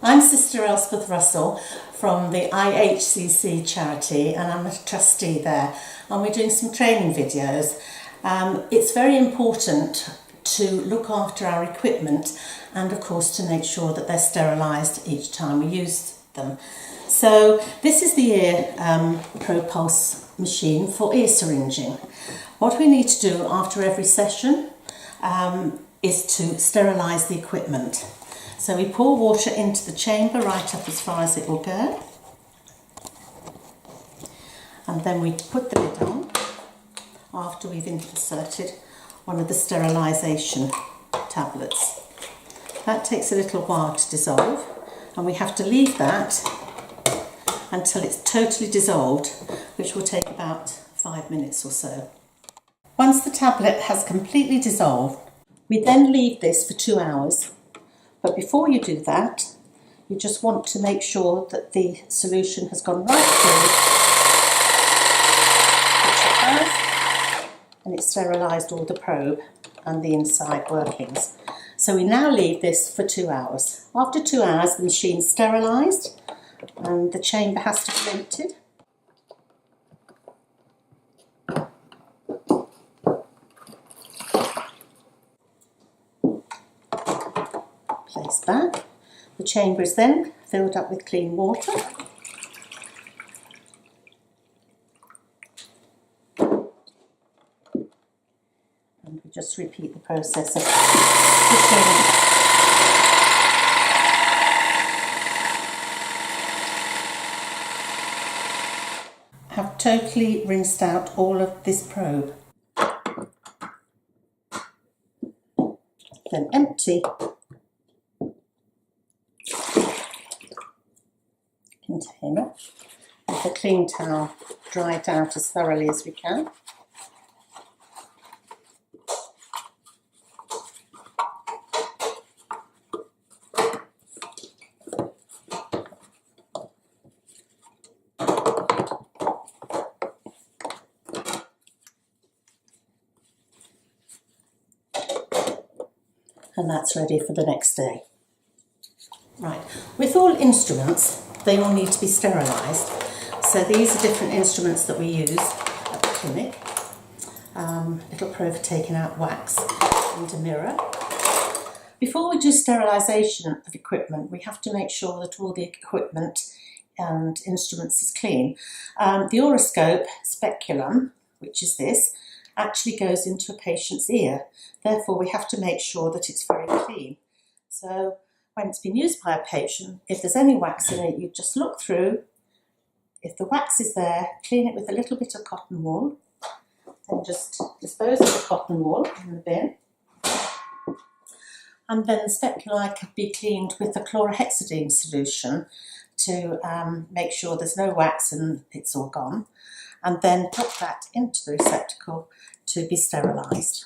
I'm Sister Elspeth Russell from the IHCC charity, and I'm a trustee there, and we're doing some training videos. It's very important to look after our equipment and of course to make sure that they're sterilised each time we use them. So this is the ear ProPulse machine for ear syringing. What we need to do after every session is to sterilise the equipment. So we pour water into the chamber right up as far as it will go, and then we put the lid on after we've inserted one of the sterilisation tablets. That takes a little while to dissolve, and we have to leave that until it's totally dissolved, which will take about 5 minutes or so. Once the tablet has completely dissolved, we then leave this for 2 hours. But before you do that, you just want to make sure that the solution has gone right through, which it has, and it's sterilised all the probe and the inside workings. So we now leave this for 2 hours. After 2 hours, the machine's sterilised and the chamber has to be emptied. Place back. The chamber is then filled up with clean water. And we just repeat the process of pushing. Have totally rinsed out all of this probe. Then empty container with a clean towel, dry it out as thoroughly as we can. And that's ready for the next day. Right, with all instruments, they all need to be sterilised. So these are different instruments that we use at the clinic. Little probe for taking out wax and a mirror. Before we do sterilisation of equipment, we have to make sure that all the equipment and instruments is clean. The oroscope speculum, which is this, actually goes into a patient's ear. Therefore, we have to make sure that it's very clean. So when it's been used by a patient, if there's any wax in it, you just look through. If the wax is there, clean it with a little bit of cotton wool, then just dispose of the cotton wool in the bin. And then the speculi could be cleaned with a chlorhexidine solution to make sure there's no wax and it's all gone. And then put that into the receptacle to be sterilised.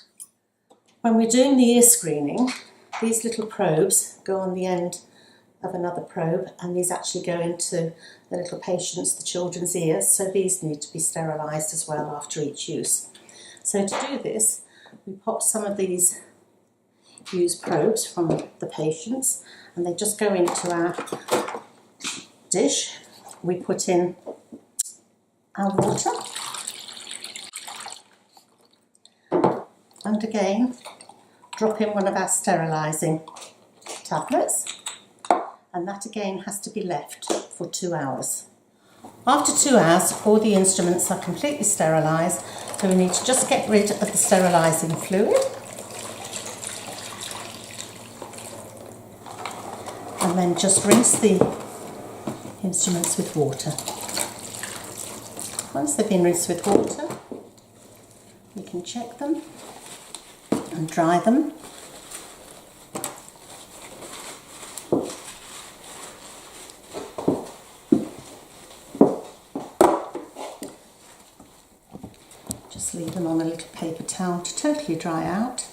When we're doing the ear screening, these little probes go on the end of another probe, and these actually go into the little patients, the children's ears, so these need to be sterilised as well after each use. So to do this, we pop some of these used probes from the patients, and they just go into our dish. We put in our water, and again drop in one of our sterilising tablets, and that again has to be left for 2 hours. After 2 hours, all the instruments are completely sterilised, so we need to just get rid of the sterilising fluid, and then just rinse the instruments with water. Once they've been rinsed with water, we can check them and dry them. Just leave them on a little paper towel to totally dry out.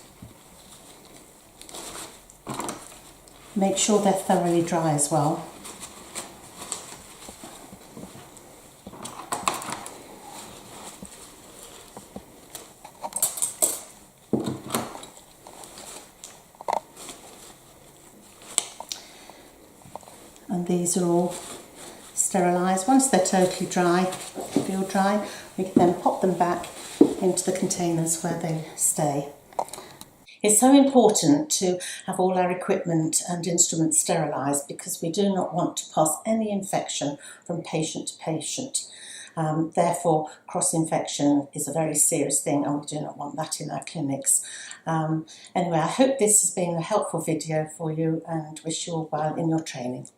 Make sure they're thoroughly dry as well. these are all sterilised. Once they're totally dry, feel dry, we can then pop them back into the containers where they stay. It's so important to have all our equipment and instruments sterilised because we do not want to pass any infection from patient to patient. Therefore, cross-infection is a very serious thing and we do not want that in our clinics. Anyway, I hope this has been a helpful video for you and wish you all well in your training.